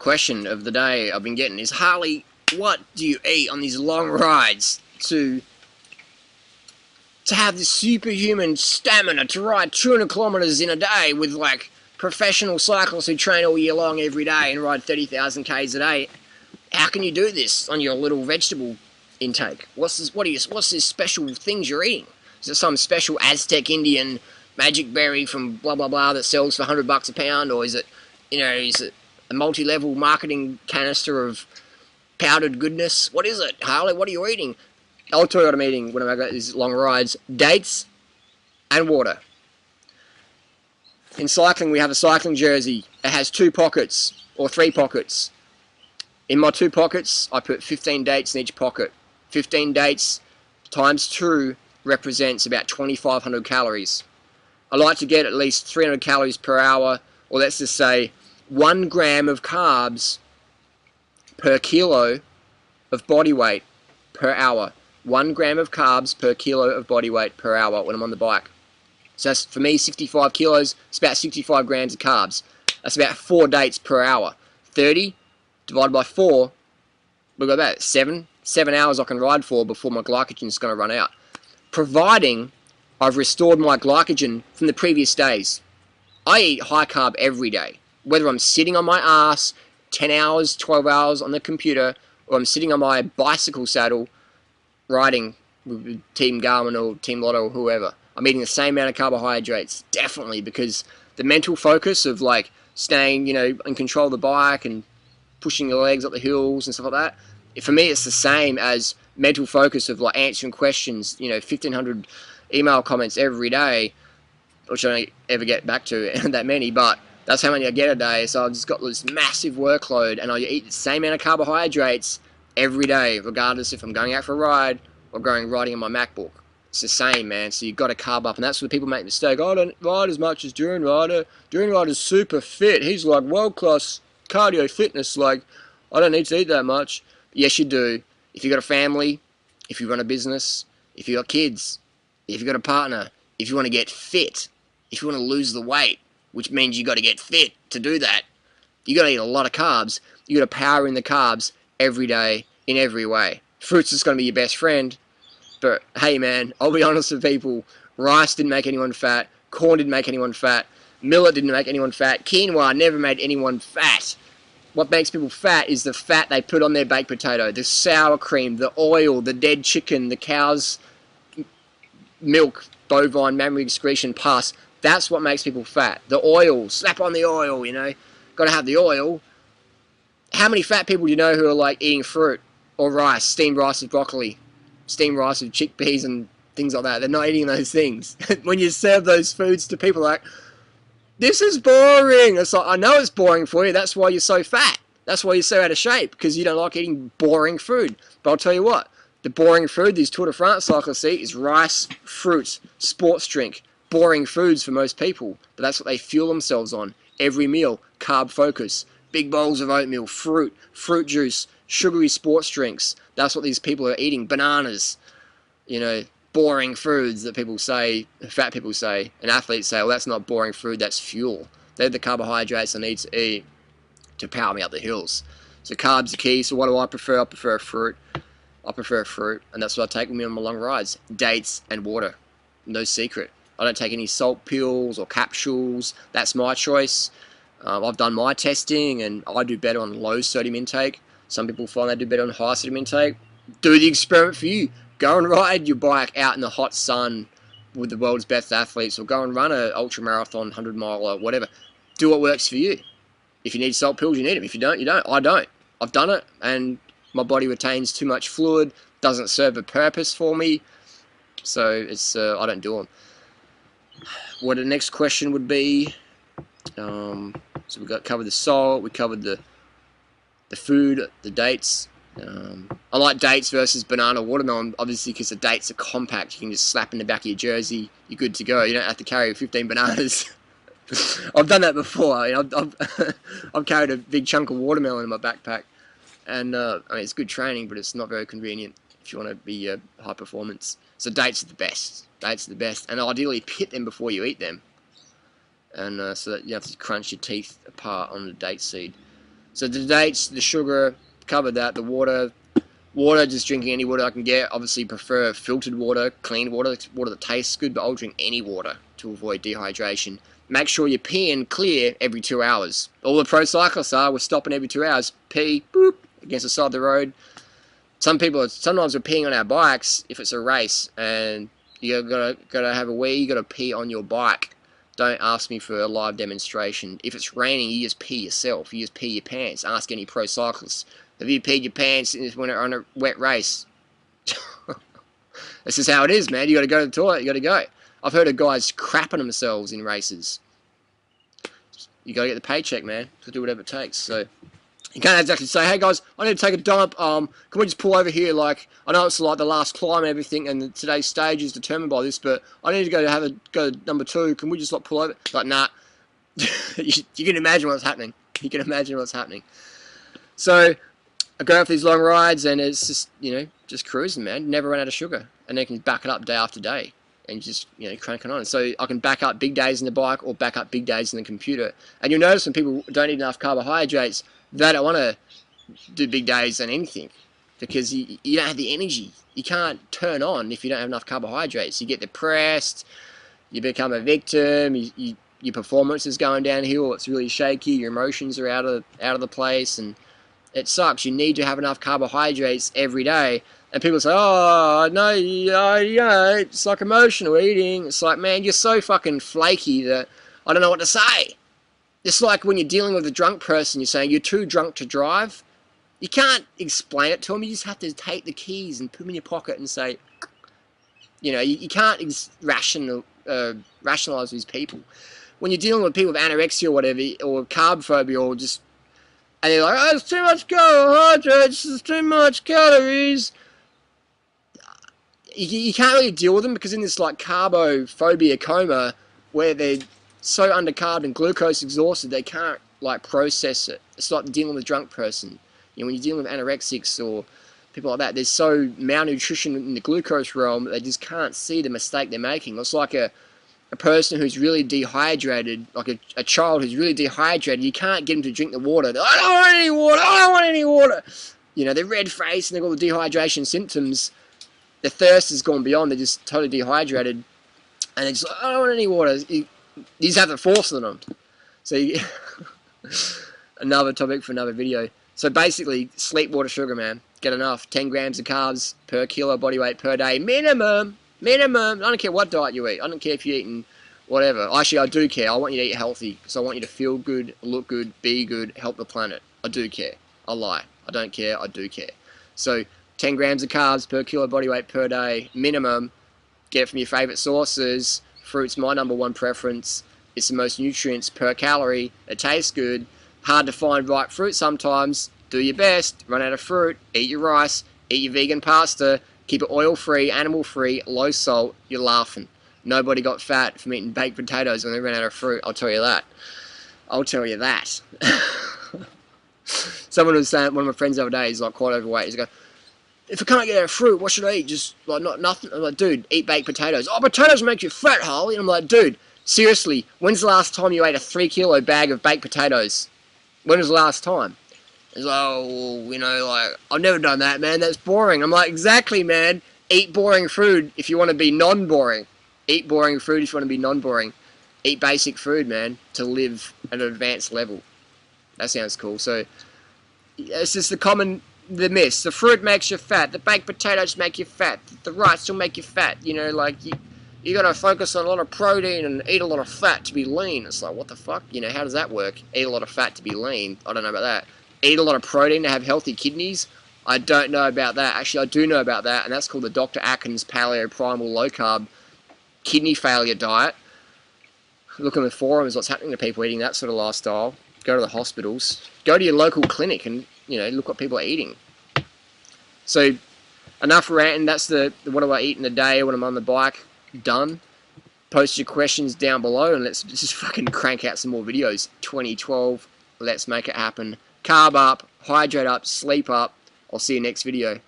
question of the day I've been getting is, Harley, what do you eat on these long rides to have this superhuman stamina to ride 200 kilometers in a day with like professional cyclists who train all year long every day and ride 30,000 Ks a day? How can you do this on your little vegetable intake? What's this special things you're eating? Is it some special Aztec Indian magic berry from blah blah blah that sells for $100 a pound, or is it, is it a multi-level marketing canister of powdered goodness? What is it, Harley? What are you eating? I'll tell you what I'm eating when I go these long rides: dates and water. In cycling, we have a cycling jersey. It has 2 pockets or 3 pockets. In my 2 pockets, I put 15 dates in each pocket. 15 dates times 2 represents about 2,500 calories. I like to get at least 300 calories per hour, or let's just say 1 gram of carbs per kilo of body weight per hour. 1 gram of carbs per kilo of body weight per hour when I'm on the bike. So that's, for me, 65 kilos, it's about 65 grams of carbs. That's about 4 dates per hour. 30 divided by 4, we've got about 7 hours I can ride for before my glycogen is going to run out. Providing I've restored my glycogen from the previous days. I eat high carb every day. Whether I'm sitting on my ass 10 hours, 12 hours on the computer, or I'm sitting on my bicycle saddle riding with Team Garmin or Team Lotto or whoever, I'm eating the same amount of carbohydrates, definitely, because the mental focus of like staying, in control of the bike and pushing your legs up the hills and stuff like that, for me it's the same as mental focus of like answering questions, 1,500 email comments every day, which I don't ever get back to that many, but that's how many I get a day. So I've just got this massive workload, and I eat the same amount of carbohydrates every day, regardless if I'm going out for a ride or riding on my MacBook. It's the same, man. So you've got to carb up, and that's where people make the mistake. I don't ride as much as Durianrider. Durianrider's super fit. He's like world-class cardio fitness. Like, I don't need to eat that much. Yes, you do. If you've got a family, if you run a business, if you've got kids, if you've got a partner, if you want to get fit, if you want to lose the weight, which means you got to get fit to do that, you got to eat a lot of carbs. You got to power in the carbs every day in every way. Fruit's just going to be your best friend. But hey, man, I'll be honest with people. Rice didn't make anyone fat. Corn didn't make anyone fat. Millet didn't make anyone fat. Quinoa never made anyone fat. What makes people fat is the fat they put on their baked potato, the sour cream, the oil, the dead chicken, the cow's milk, bovine mammary excretion pus. That's what makes people fat. The oil, slap on the oil, Got to have the oil. How many fat people do you know who are like eating fruit or rice, steamed rice with broccoli, steamed rice with chickpeas and things like that? They're not eating those things. When you serve those foods to people, like, this is boring. It's like, I know it's boring for you. That's why you're so fat. That's why you're so out of shape, because you don't like eating boring food. But I'll tell you what, the boring food these Tour de France cyclists eat is rice, fruit, sports drink. Boring foods for most people, but that's what they fuel themselves on. Every meal, carb focus, big bowls of oatmeal, fruit juice, sugary sports drinks. That's what these people are eating. Bananas, boring foods that people say, fat people say, and athletes say, well, that's not boring food, that's fuel. They're the carbohydrates I need to eat to power me up the hills. So carbs are key. So what do I prefer? I prefer fruit. And that's what I take with me on my long rides. Dates and water. No secret. I don't take any salt pills or capsules. That's my choice. I've done my testing, and I do better on low sodium intake. Some people find they do better on high sodium intake. Do the experiment for you. Go and ride your bike out in the hot sun with the world's best athletes, or go and run an ultra marathon, 100 mile, or whatever. Do what works for you. If you need salt pills, you need them. If you don't, you don't. I don't. I've done it, and my body retains too much fluid. Doesn't serve a purpose for me. So it's I don't do them. What the next question would be, so we covered the salt, we covered the food, the dates. I like dates versus banana watermelon, obviously, because the dates are compact. You can just slap in the back of your jersey, you're good to go. You don't have to carry 15 bananas. I've done that before. I've carried a big chunk of watermelon in my backpack, and it's good training, but it's not very convenient if you want to be high performance. So dates are the best. Dates are the best, and ideally pit them before you eat them, and so that you have to crunch your teeth apart on the date seed. So the dates, the sugar, covered that. The water, just drinking any water I can get. Obviously prefer filtered water, clean water, water that tastes good, but I'll drink any water to avoid dehydration. Make sure you're peeing clear every 2 hours. All the pro cyclists we're stopping every 2 hours, pee, boop, against the side of the road. Sometimes we're peeing on our bikes if it's a race, and you gotta have a wee, you gotta pee on your bike. Don't ask me for a live demonstration. If it's raining, you just pee yourself. You just pee your pants. Ask any pro cyclist. Have you peed your pants when you're on a wet race? This is how it is, man. You gotta go to the toilet, you gotta go. I've heard of guys crapping themselves in races. You gotta get the paycheck, man, to do whatever it takes. So you can't exactly say, hey guys, I need to take a dump, can we just pull over here? Like, I know it's like the last climb and everything, and today's stage is determined by this, but I need to go to number 2, can we just like pull over? Like, nah. You can imagine what's happening. You can imagine what's happening. So I go for these long rides, and it's just, just cruising, man. Never run out of sugar. And then you can back it up day after day. And just, cranking on. So I can back up big days in the bike or back up big days in the computer. And you'll notice when people don't eat enough carbohydrates, they don't want to do big days on anything, because you don't have the energy. You can't turn on if you don't have enough carbohydrates. You get depressed, you become a victim, your performance is going downhill, it's really shaky, your emotions are out of the place, and it sucks. You need to have enough carbohydrates every day. And people say, oh, no, it's like emotional eating. It's like, man, you're so fucking flaky that I don't know what to say. It's like when you're dealing with a drunk person, you're saying you're too drunk to drive. You can't explain it to them. You just have to take the keys and put them in your pocket and say, you can't rationalize these people. When you're dealing with people with anorexia or whatever, or carb phobia, or just, and they're like, oh, it's too much carbohydrates, it's too much calories. You can't really deal with them, because in this like carbophobia coma, where they're so undercarbed and glucose exhausted, they can't like process it. It's like dealing with a drunk person. When you're dealing with anorexics or people like that, there's so malnutrition in the glucose realm that they just can't see the mistake they're making. It's like a person who's really dehydrated, like a child who's really dehydrated. You can't get them to drink the water. They're like, I don't want any water, I don't want any water. They're red-faced and they've got the dehydration symptoms. The thirst has gone beyond. They're just totally dehydrated. And they're just like, I don't want any water. You just have to force them. So another topic for another video. So basically, sleep, water, sugar, man. Get enough. 10 grams of carbs per kilo body weight per day. Minimum. Minimum. I don't care what diet you eat. I don't care if you're eating whatever. Actually, I do care. I want you to eat healthy, because I want you to feel good, look good, be good, help the planet. I do care. I lie. I don't care. I do care. So 10 grams of carbs per kilo body weight per day. Minimum. Get it from your favourite sources. Fruit's my #1 preference. It's the most nutrients per calorie. It tastes good. Hard to find ripe fruit sometimes. Do your best. Run out of fruit. Eat your rice. Eat your vegan pasta. Keep it oil-free, animal-free, low salt. You're laughing. Nobody got fat from eating baked potatoes when they ran out of fruit. I'll tell you that. I'll tell you that. Someone was saying, one of my friends the other day, he's like quite overweight. He's going, if I can't get out of fruit, what should I eat? Just like nothing. I'm like, dude, eat baked potatoes. Oh, potatoes make you fat, Harley. And I'm like, dude, seriously, when's the last time you ate a 3-kilo bag of baked potatoes? When was the last time? He's like, oh, like, I've never done that, man. That's boring. I'm like, exactly, man. Eat boring food if you want to be non-boring. Eat boring food if you want to be non-boring. Eat basic food, man, to live at an advanced level. That sounds cool. So, it's just the myths. The fruit makes you fat. The baked potatoes make you fat. The rice will make you fat. Like, you got to focus on a lot of protein and eat a lot of fat to be lean. It's like, what the fuck? How does that work? Eat a lot of fat to be lean. I don't know about that. Eat a lot of protein to have healthy kidneys. I don't know about that. Actually, I do know about that, and that's called the Dr. Atkins Paleo Primal Low Carb Kidney Failure Diet. Look in the forums, what's happening to people eating that sort of lifestyle. Go to the hospitals. Go to your local clinic and, look what people are eating. So, enough ranting. That's what do I eat in a day when I'm on the bike. Done. Post your questions down below, and let's just fucking crank out some more videos. 2012. Let's make it happen. Carb up, hydrate up, sleep up. I'll see you next video.